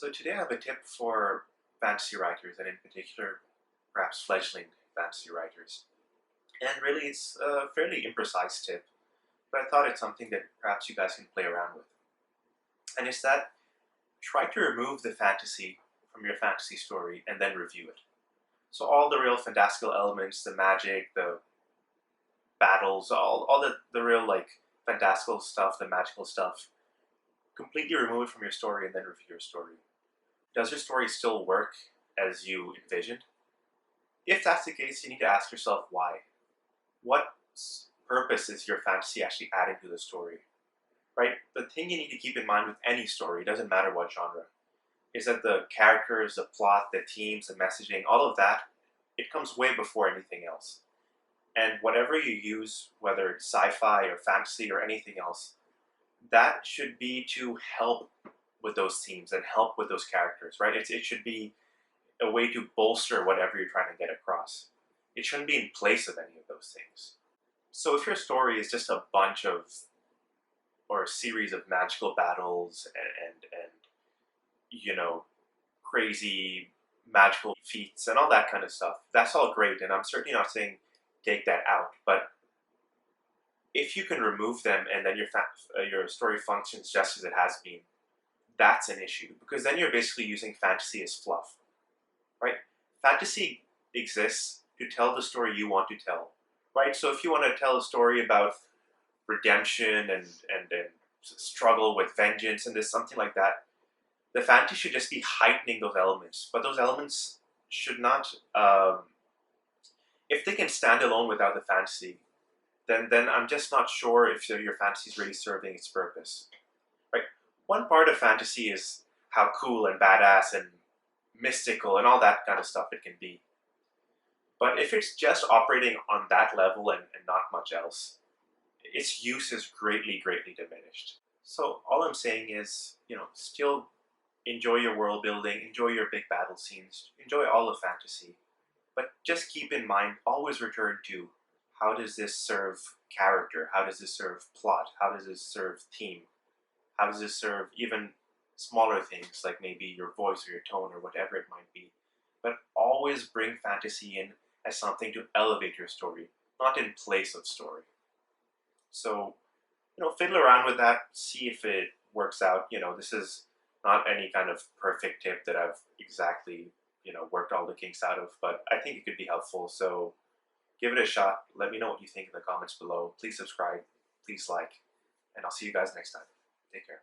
So today I have a tip for fantasy writers, and in particular, perhaps fledgling fantasy writers. And really, it's a fairly imprecise tip, but I thought it's something that perhaps you guys can play around with. And it's that try to remove the fantasy from your fantasy story and then review it. So all the real fantastical elements, the magic, the battles, all the real fantastical stuff, the magical stuff, completely remove it from your story and then review your story. Does your story still work as you envisioned? If that's the case, you need to ask yourself why. What purpose is your fantasy actually adding to the story? Right? The thing you need to keep in mind with any story, doesn't matter what genre, is that the characters, the plot, the themes, the messaging, all of that, it comes way before anything else. And whatever you use, whether it's sci-fi or fantasy or anything else, that should be to help with those themes and help with those characters, right? It should be a way to bolster whatever you're trying to get across. It shouldn't be in place of any of those things. So if your story is just a bunch of or a series of magical battles and crazy magical feats and all that kind of stuff, that's all great, and I'm certainly not saying take that out. But if you can remove them and then your story functions just as it has been, that's an issue, because then you're basically using fantasy as fluff, right? Fantasy exists to tell the story you want to tell, right? So if you want to tell a story about redemption and struggle with vengeance and there's something like that, the fantasy should just be heightening those elements. But those elements should not, if they can stand alone without the fantasy, then I'm just not sure if your fantasy is really serving its purpose. Right? One part of fantasy is how cool and badass and mystical and all that kind of stuff it can be. But if it's just operating on that level and not much else, its use is greatly, greatly diminished. So all I'm saying is, still enjoy your world building, enjoy your big battle scenes, enjoy all of fantasy. But just keep in mind, always return to how does this serve character? How does this serve plot? How does this serve theme? How does this serve even smaller things like maybe your voice or your tone or whatever it might be? But always bring fantasy in as something to elevate your story, not in place of story. So, fiddle around with that, see if it works out. This is not any kind of perfect tip that I've exactly, worked all the kinks out of, but I think it could be helpful. So give it a shot. Let me know what you think in the comments below. Please subscribe, please like, and I'll see you guys next time. Take care.